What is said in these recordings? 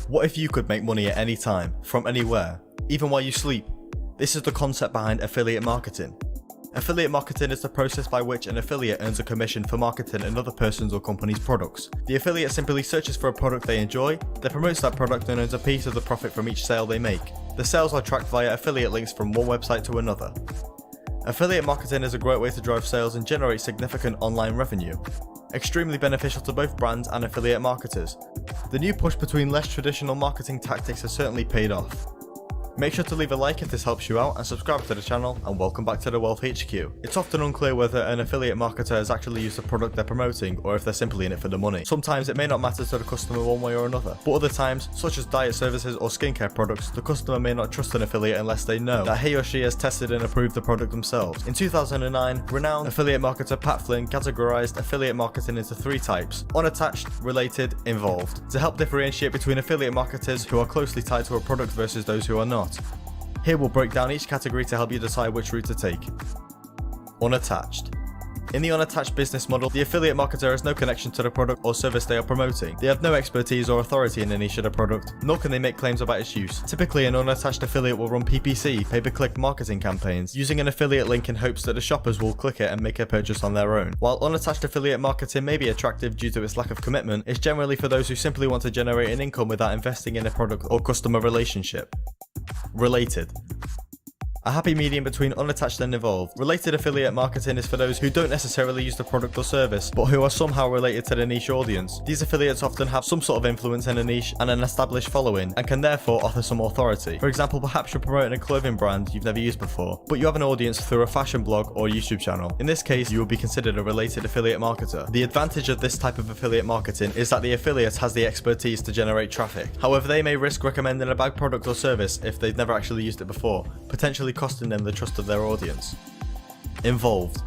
What if you could make money at any time, from anywhere, even while you sleep? This is the concept behind affiliate marketing. Affiliate marketing is the process by which an affiliate earns a commission for marketing another person's or company's products. The affiliate simply searches for a product they enjoy, then promotes that product and earns a piece of the profit from each sale they make. The sales are tracked via affiliate links from one website to another. Affiliate marketing is a great way to drive sales and generate significant online revenue. Extremely beneficial to both brands and affiliate marketers. The new push between less traditional marketing tactics has certainly paid off. Make sure to leave a like if this helps you out and subscribe to the channel, and welcome back to the Wealth HQ. It's often unclear whether an affiliate marketer has actually used the product they're promoting or if they're simply in it for the money. Sometimes it may not matter to the customer one way or another, but other times, such as diet services or skincare products, the customer may not trust an affiliate unless they know that he or she has tested and approved the product themselves. In 2009, renowned affiliate marketer Pat Flynn categorized affiliate marketing into three types: unattached, related, involved, to help differentiate between affiliate marketers who are closely tied to a product versus those who are not. Here we'll break down each category to help you decide which route to take. Unattached. In the unattached business model, the affiliate marketer has no connection to the product or service they are promoting. They have no expertise or authority in the niche of the product, nor can they make claims about its use. Typically, an unattached affiliate will run PPC, pay-per-click marketing campaigns, using an affiliate link in hopes that the shoppers will click it and make a purchase on their own. While unattached affiliate marketing may be attractive due to its lack of commitment, it's generally for those who simply want to generate an income without investing in a product or customer relationship. Related. A happy medium between unattached and involved. Related affiliate marketing is for those who don't necessarily use the product or service, but who are somehow related to the niche audience. These affiliates often have some sort of influence in a niche and an established following, and can therefore offer some authority. For example, perhaps you're promoting a clothing brand you've never used before, but you have an audience through a fashion blog or YouTube channel. In this case, you will be considered a related affiliate marketer. The advantage of this type of affiliate marketing is that the affiliate has the expertise to generate traffic. However, they may risk recommending a bad product or service if they've never actually used it before, potentially costing them the trust of their audience. Involved.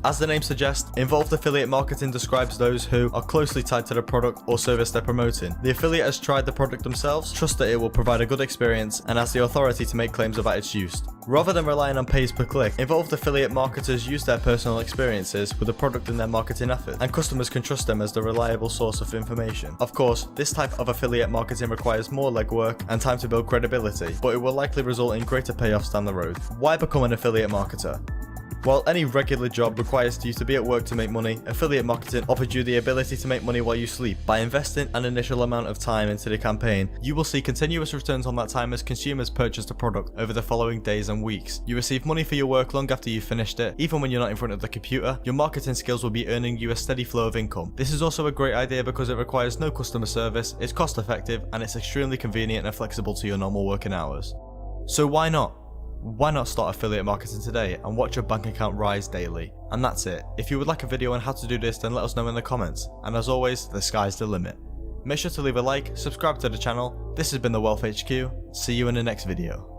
As the name suggests, involved affiliate marketing describes those who are closely tied to the product or service they're promoting. The affiliate has tried the product themselves, trusts that it will provide a good experience, and has the authority to make claims about its use. Rather than relying on pays per click, involved affiliate marketers use their personal experiences with the product in their marketing effort, and customers can trust them as the reliable source of information. Of course, this type of affiliate marketing requires more legwork and time to build credibility, but it will likely result in greater payoffs down the road. Why become an affiliate marketer? While any regular job requires you to be at work to make money, affiliate marketing offers you the ability to make money while you sleep. By investing an initial amount of time into the campaign, you will see continuous returns on that time as consumers purchase the product over the following days and weeks. You receive money for your work long after you've finished it. Even when you're not in front of the computer, your marketing skills will be earning you a steady flow of income. This is also a great idea because it requires no customer service, it's cost effective, and it's extremely convenient and flexible to your normal working hours. So why not? Why not start affiliate marketing today and watch your bank account rise daily? And that's it. If you would like a video on how to do this, then let us know in the comments. And as always, the sky's the limit. Make sure to leave a like, subscribe to the channel. This has been the Wealth HQ. See you in the next video.